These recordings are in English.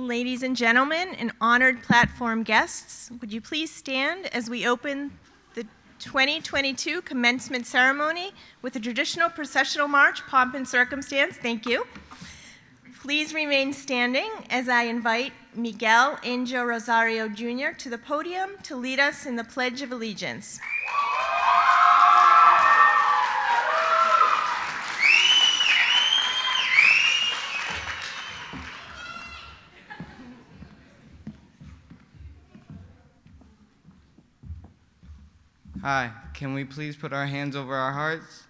Ladies and gentlemen and honored platform guests, would you please stand as we open the 2022 commencement ceremony with a traditional processional march, pomp and circumstance. Thank you. Please remain standing as I invite Miguel Angel Rosario Jr. to the podium to lead us in the Pledge of Allegiance. Hi, can we please put our hands over our hearts?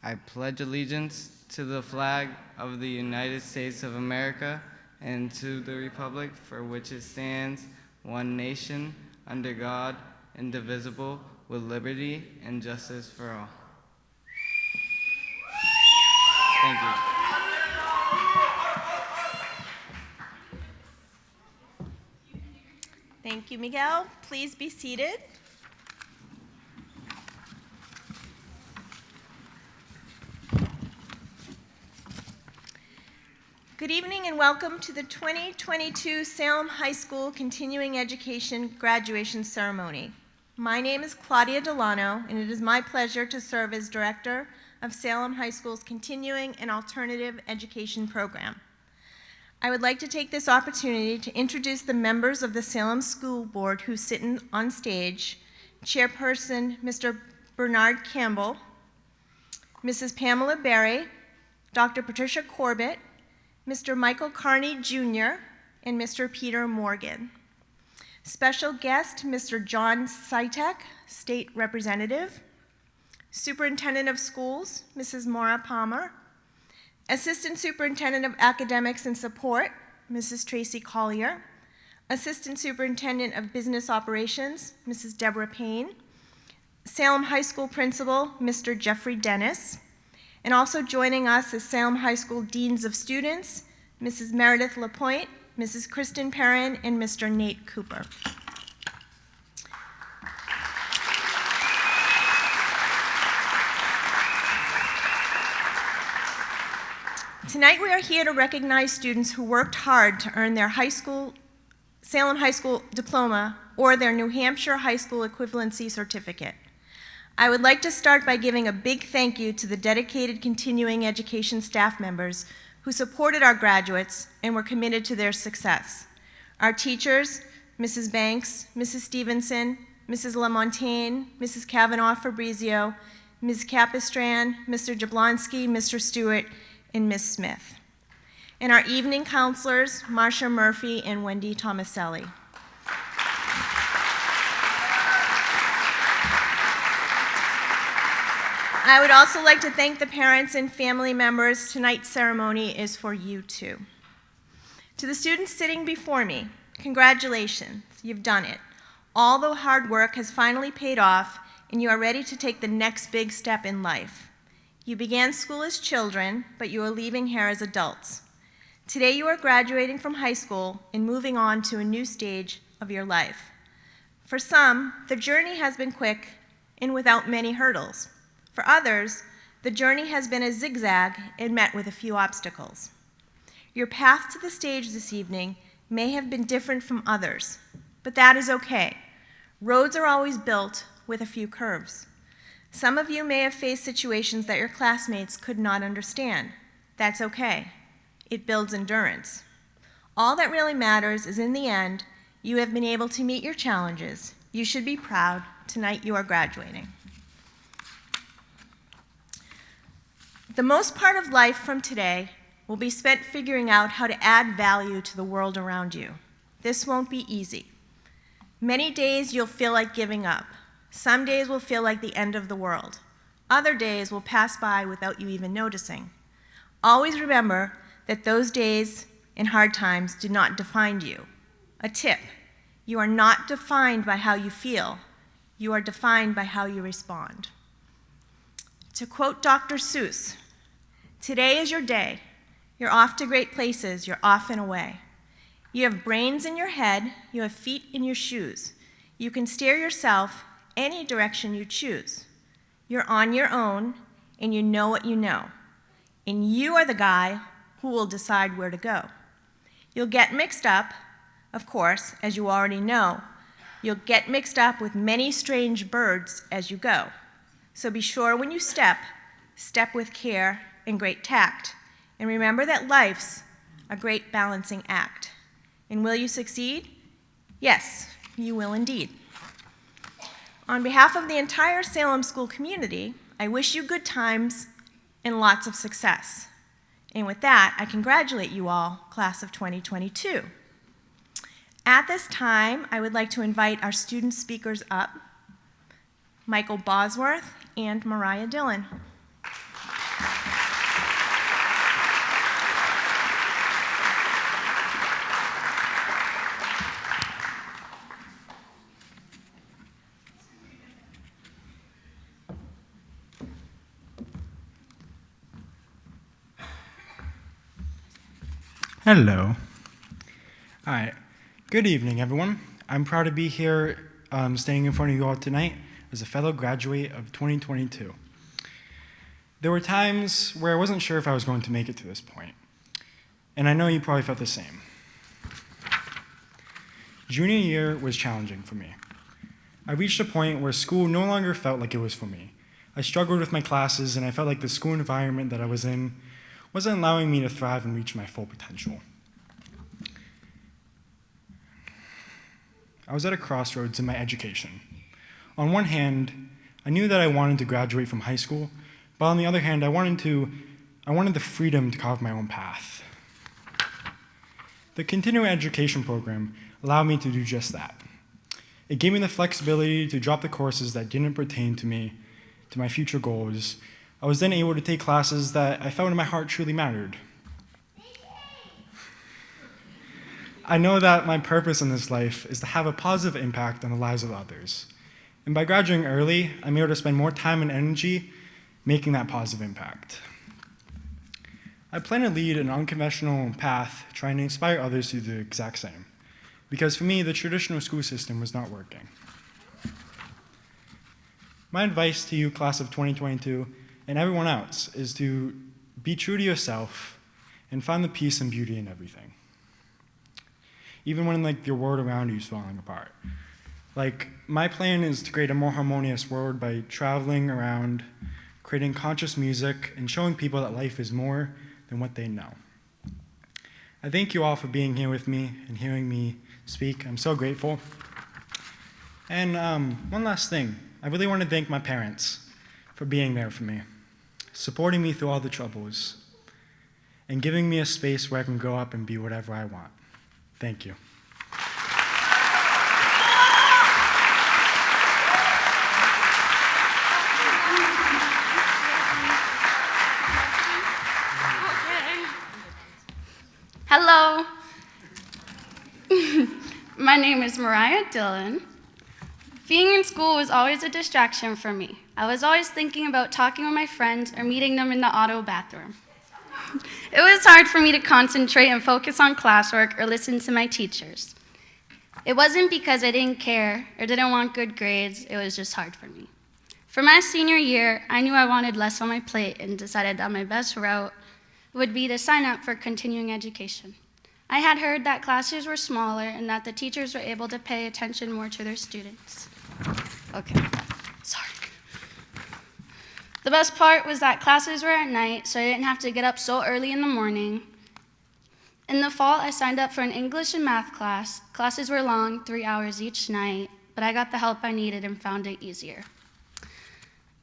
I pledge allegiance to the flag of the United States of America and to the republic for which it stands, one nation, under God, indivisible, with liberty and justice for all. Thank you. Thank you, Miguel. Please be seated. Good evening and welcome to the 2022 Salem High School Continuing Education Graduation Ceremony. My name is Claudia Delano, and it is my pleasure to serve as Director of Salem High School's Continuing and Alternative Education Program. I would like to take this opportunity to introduce the members of the Salem School Board who sit on stage: Chairperson Mr. Bernard Campbell, Mrs. Pamela Berry, Dr. Patricia Corbett, Mr. Michael Carney Jr., and Mr. Peter Morgan. Special guest, Mr. John Sitek, State Representative, Superintendent of Schools, Mrs. Maura Palmer, Assistant Superintendent of Academics and Support, Mrs. Tracy Collier, Assistant Superintendent of Business Operations, Mrs. Deborah Payne, Salem High School Principal, Mr. Jeffrey Dennis, and also joining us is Salem High School Deans of Students, Mrs. Meredith Lapointe, Mrs. Kristen Perrin, and Mr. Nate Cooper. Tonight we are here to recognize students who worked hard to earn their Salem High School diploma or their New Hampshire High School equivalency certificate. I would like to start by giving a big thank you to the dedicated continuing education staff members who supported our graduates and were committed to their success. Our teachers, Mrs. Banks, Mrs. Stevenson, Mrs. LaMontagne, Mrs. Kavanaugh Fabrizio, Ms. Capistran, Mr. Jablonski, Mr. Stewart, and Ms. Smith. And our evening counselors, Marcia Murphy and Wendy Tomaselli. I would also like to thank the parents and family members. Tonight's ceremony is for you too. To the students sitting before me, congratulations, you've done it. All the hard work has finally paid off and you are ready to take the next big step in life. You began school as children, but you are leaving here as adults. Today you are graduating from high school and moving on to a new stage of your life. For some, the journey has been quick and without many hurdles. For others, the journey has been a zigzag and met with a few obstacles. Your path to the stage this evening may have been different from others, but that is okay. Roads are always built with a few curves. Some of you may have faced situations that your classmates could not understand. That's okay. It builds endurance. All that really matters is in the end, you have been able to meet your challenges. You should be proud. Tonight you are graduating. The most part of life from today will be spent figuring out how to add value to the world around you. This won't be easy. Many days you'll feel like giving up. Some days will feel like the end of the world. Other days will pass by without you even noticing. Always remember that those days and hard times do not define you. A tip: you are not defined by how you feel. You are defined by how you respond. To quote Dr. Seuss, today is your day. You're off to great places. You're off and away. You have brains in your head. You have feet in your shoes. You can steer yourself any direction you choose. You're on your own, and you know what you know. And you are the guy who will decide where to go. You'll get mixed up, of course, as you already know. You'll get mixed up with many strange birds as you go. So be sure when you step with care and great tact. And remember that life's a great balancing act. And will you succeed? Yes, you will indeed. On behalf of the entire Salem School community, I wish you good times and lots of success. And with that, I congratulate you all, class of 2022. At this time, I would like to invite our student speakers up, Michael Bosworth and Mariah Dillon. Hello. All right. Good evening, everyone. I'm proud to be here standing in front of you all tonight as a fellow graduate of 2022. There were times where I wasn't sure if I was going to make it to this point, and I know you probably felt the same. Junior year was challenging for me. I reached a point where school no longer felt like it was for me. I struggled with my classes, and I felt like the school environment that I was in wasn't allowing me to thrive and reach my full potential. I was at a crossroads in my education. On one hand, I knew that I wanted to graduate from high school, but on the other hand, I wanted the freedom to carve my own path. The continuing education program allowed me to do just that. It gave me the flexibility to drop the courses that didn't pertain to me, to my future goals. I was then able to take classes that I felt in my heart truly mattered. I know that my purpose in this life is to have a positive impact on the lives of others. And by graduating early, I'm able to spend more time and energy making that positive impact. I plan to lead an unconventional path, trying to inspire others to do the exact same. Because for me, the traditional school system was not working. My advice to you, class of 2022, and everyone else, is to be true to yourself and find the peace and beauty in everything. Even when your world around you is falling apart. My plan is to create a more harmonious world by traveling around, creating conscious music, and showing people that life is more than what they know. I thank you all for being here with me and hearing me speak. I'm so grateful. And one last thing. I really want to thank my parents for being there for me, supporting me through all the troubles, and giving me a space where I can grow up and be whatever I want. Thank you. Hello. My name is Mariah Dillon. Being in school was always a distraction for me. I was always thinking about talking with my friends or meeting them in the auto bathroom. It was hard for me to concentrate and focus on classwork or listen to my teachers. It wasn't because I didn't care or didn't want good grades, it was just hard for me. For my senior year, I knew I wanted less on my plate and decided that my best route would be to sign up for continuing education. I had heard that classes were smaller and that the teachers were able to pay attention more to their students. Okay, sorry. The best part was that classes were at night, so I didn't have to get up so early in the morning. In the fall, I signed up for an English and math class. Classes were long, 3 hours each night, but I got the help I needed and found it easier.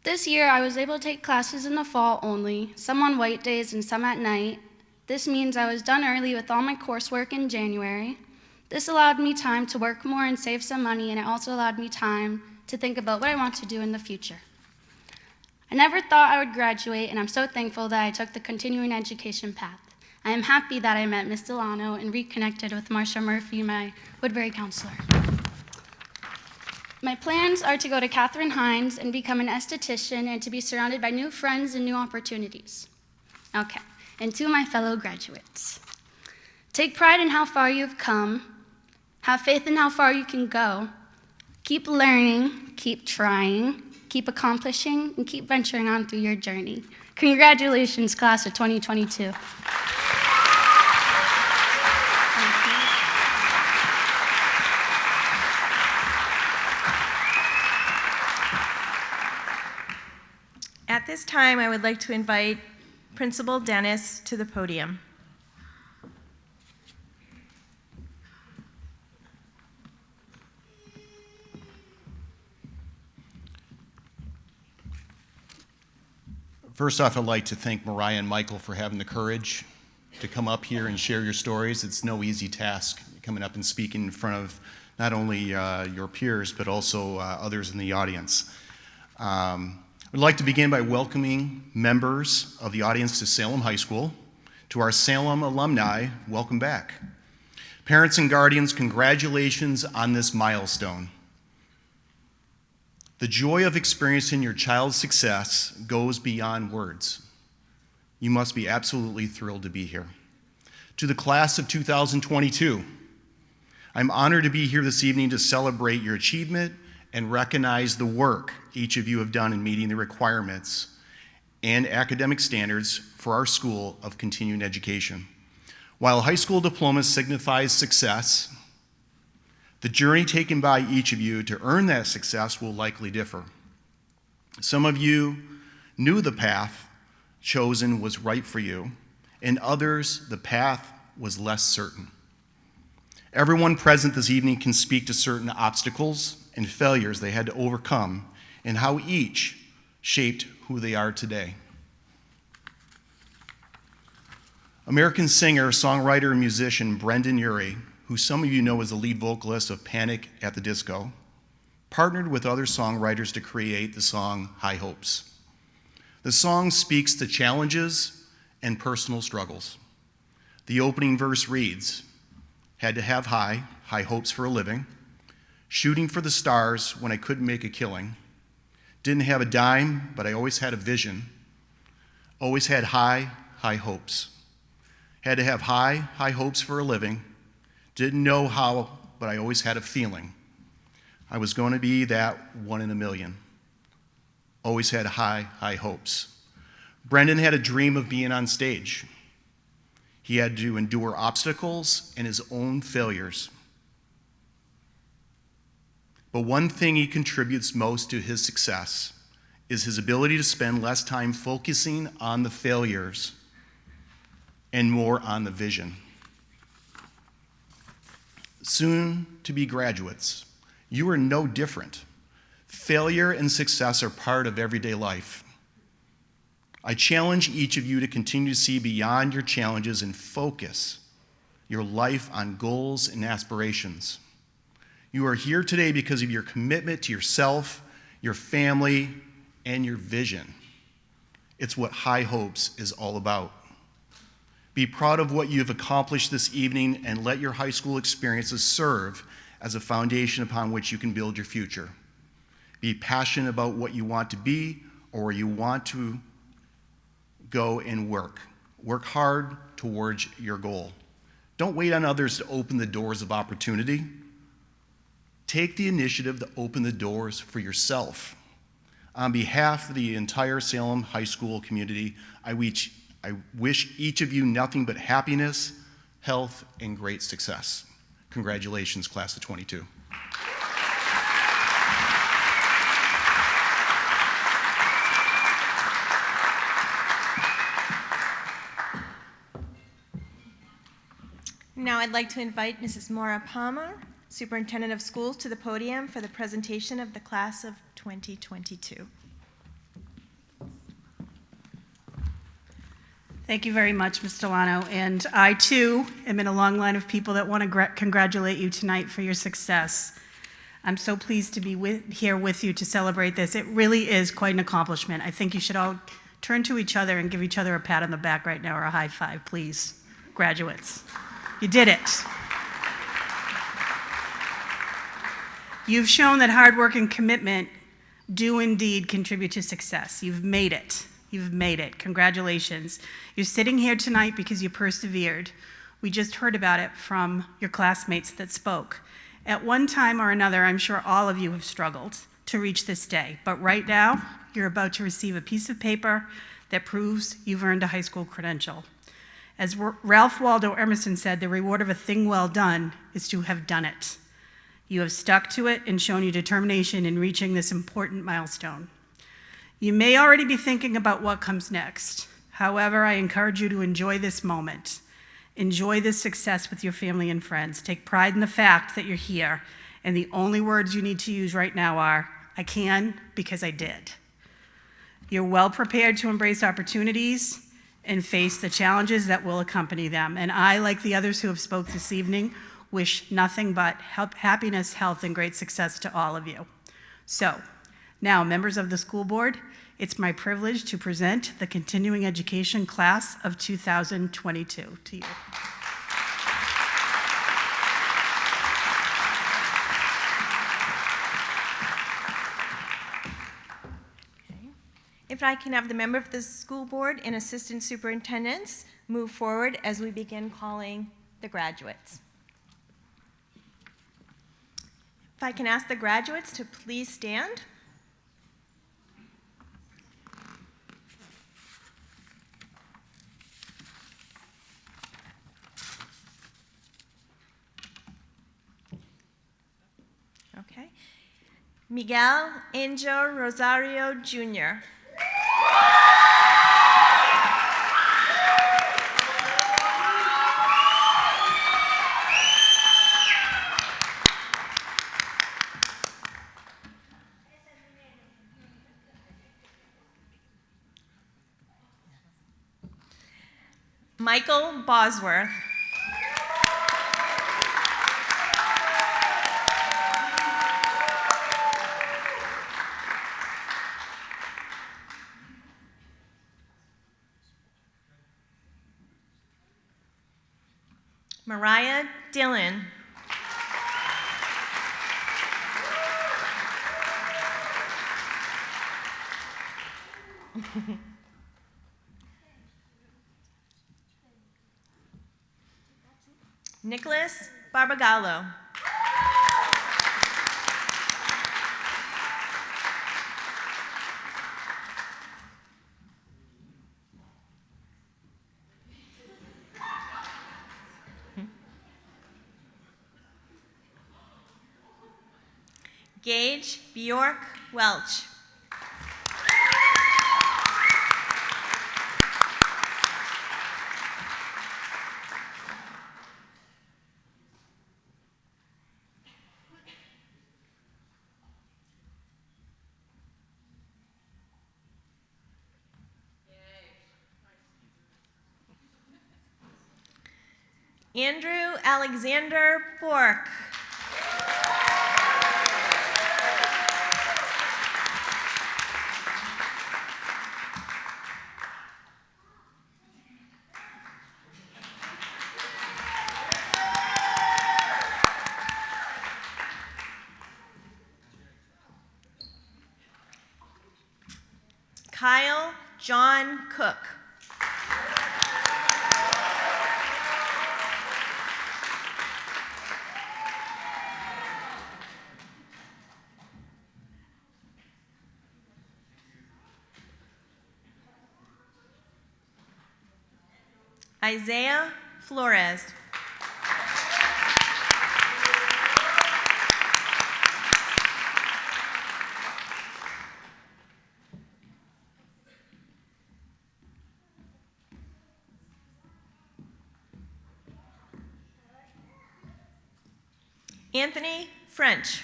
This year, I was able to take classes in the fall only, some on white days and some at night. This means I was done early with all my coursework in January. This allowed me time to work more and save some money, and it also allowed me time to think about what I want to do in the future. I never thought I would graduate, and I'm so thankful that I took the continuing education path. I am happy that I met Ms. Delano and reconnected with Marsha Murphy, my Woodbury counselor. My plans are to go to Catherine Hines and become an esthetician and to be surrounded by new friends and new opportunities. Okay, and to my fellow graduates. Take pride in how far you've come. Have faith in how far you can go. Keep learning, keep trying, keep accomplishing, and keep venturing on through your journey. Congratulations, class of 2022. this time, I would like to invite Principal Dennis to the podium. First off, I'd like to thank Mariah and Michael for having the courage to come up here and share your stories. It's no easy task coming up and speaking in front of not only your peers, but also others in the audience. I'd like to begin by welcoming members of the audience to Salem High School. To our Salem alumni, welcome back. Parents and guardians, congratulations on this milestone. The joy of experiencing your child's success goes beyond words. You must be absolutely thrilled to be here. To the class of 2022, I'm honored to be here this evening to celebrate your achievement and recognize the work each of you have done in meeting the requirements and academic standards for our School of Continuing Education. While a high school diploma signifies success, the journey taken by each of you to earn that success will likely differ. Some of you knew the path chosen was right for you, and others, the path was less certain. Everyone present this evening can speak to certain obstacles and failures they had to overcome and how each shaped who they are today. American singer, songwriter, and musician Brendan Urie, who some of you know as the lead vocalist of Panic at the Disco, partnered with other songwriters to create the song High Hopes. The song speaks to challenges and personal struggles. The opening verse reads, "Had to have high hopes for a living, shooting for the stars when I couldn't make a killing. Didn't have a dime, but I always had a vision. Always had high hopes. Had to have high hopes for a living. Didn't know how, but I always had a feeling. I was going to be that one in a million. Always had high hopes." Brendan had a dream of being on stage. He had to endure obstacles and his own failures. But one thing he contributes most to his success is his ability to spend less time focusing on the failures and more on the vision. Soon to be graduates, you are no different. Failure and success are part of everyday life. I challenge each of you to continue to see beyond your challenges and focus your life on goals and aspirations. You are here today because of your commitment to yourself, your family, and your vision. It's what High Hopes is all about. Be proud of what you've accomplished this evening and let your high school experiences serve as a foundation upon which you can build your future. Be passionate about what you want to be or where you want to go and work. Work hard towards your goal. Don't wait on others to open the doors of opportunity. Take the initiative to open the doors for yourself. On behalf of the entire Salem High School community, I wish each of you nothing but happiness, health, and great success. Congratulations, class of 22. Now I'd like to invite Mrs. Maura Palmer, Superintendent of Schools, to the podium for the presentation of the class of 2022. Thank you very much, Ms. Delano. And I, too, am in a long line of people that want to congratulate you tonight for your success. I'm so pleased to be here with you to celebrate this. It really is quite an accomplishment. I think you should all turn to each other and give each other a pat on the back right now or a high five, please. Graduates, you did it. You've shown that hard work and commitment do indeed contribute to success. You've made it. You've made it. Congratulations. You're sitting here tonight because you persevered. We just heard about it from your classmates that spoke. At one time or another, I'm sure all of you have struggled to reach this day. But right now, you're about to receive a piece of paper that proves you've earned a high school credential. As Ralph Waldo Emerson said, the reward of a thing well done is to have done it. You have stuck to it and shown your determination in reaching this important milestone. You may already be thinking about what comes next. However, I encourage you to enjoy this moment. Enjoy this success with your family and friends. Take pride in the fact that you're here, and the only words you need to use right now are, I can because I did. You're well prepared to embrace opportunities and face the challenges that will accompany them. And I, like the others who have spoke this evening, wish nothing but happiness, health, and great success to all of you. So, now, members of the school board, it's my privilege to present the continuing education class of 2022 to you. If I can have the member of the school board and assistant superintendents move forward as we begin calling the graduates. If I can ask the graduates to please stand. Okay. Miguel Angel Rosario Jr. Michael Bosworth. Mariah Dillon. Nicholas Barbagallo. Gage Bjork Welch. Andrew Alexander Bork. Kyle John Cook. Isaiah Flores. Anthony French.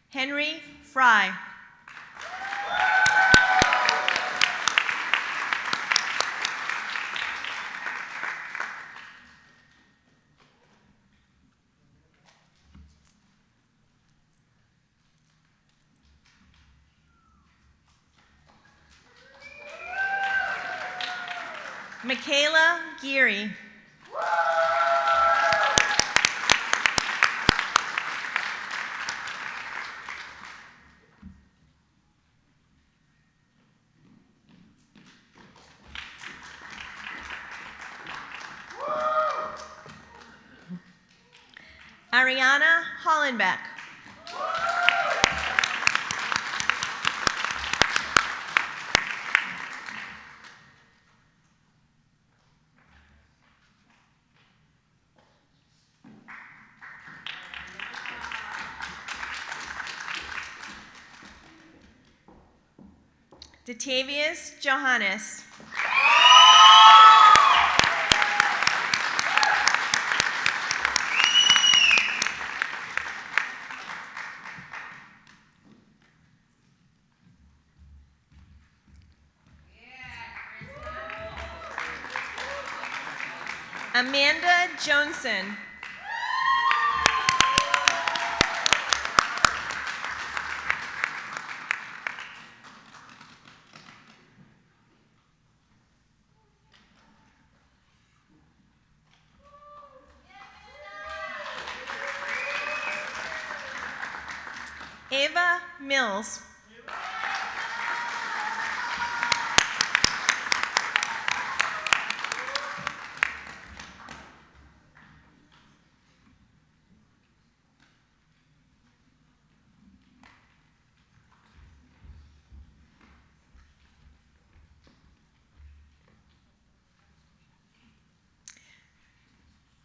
Henry Fry. Michaela Geary. Ariana Hollenbeck. Datavius Johannes. Amanda Johnson. Ava Mills.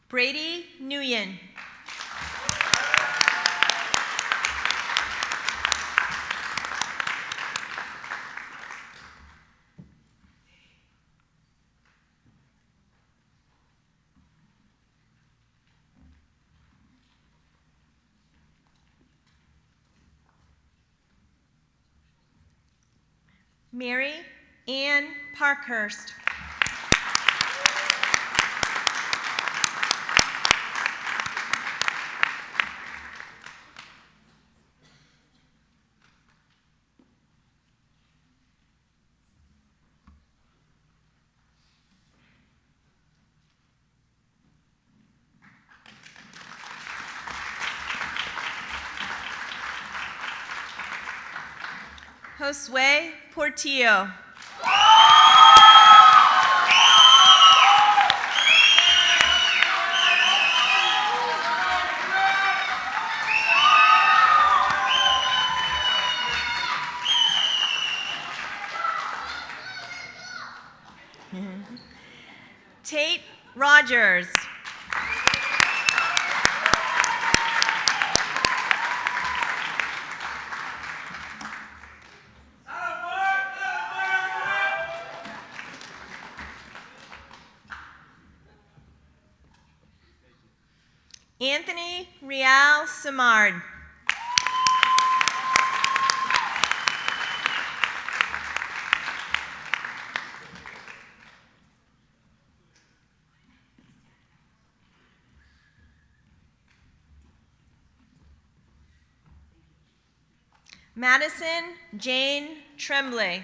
Brady Nguyen. Mary Ann Parkhurst. Josue Portillo. Tate Rogers. Anthony Rial Samard. Madison Jane Tremblay.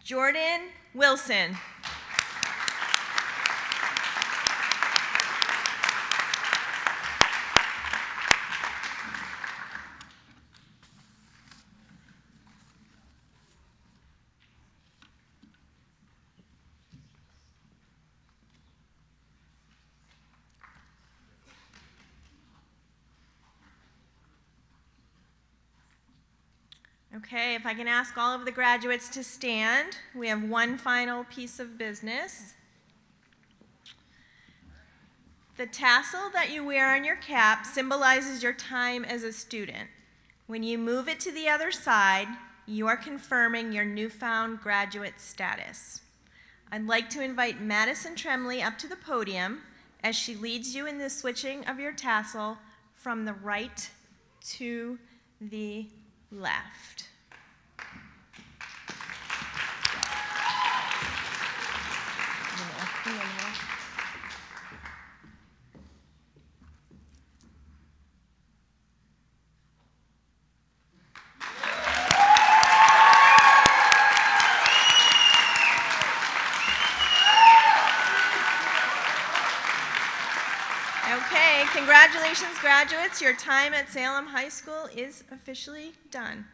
Jordan Wilson. Okay, if I can ask all of the graduates to stand, we have one final piece of business. The tassel that you wear on your cap symbolizes your time as a student. When you move it to the other side, you are confirming your newfound graduate status. I'd like to invite Madison Tremblay up to the podium as she leads you in the switching of your tassel from the right to the left. Congratulations, graduates. Your time at Salem High School is officially done.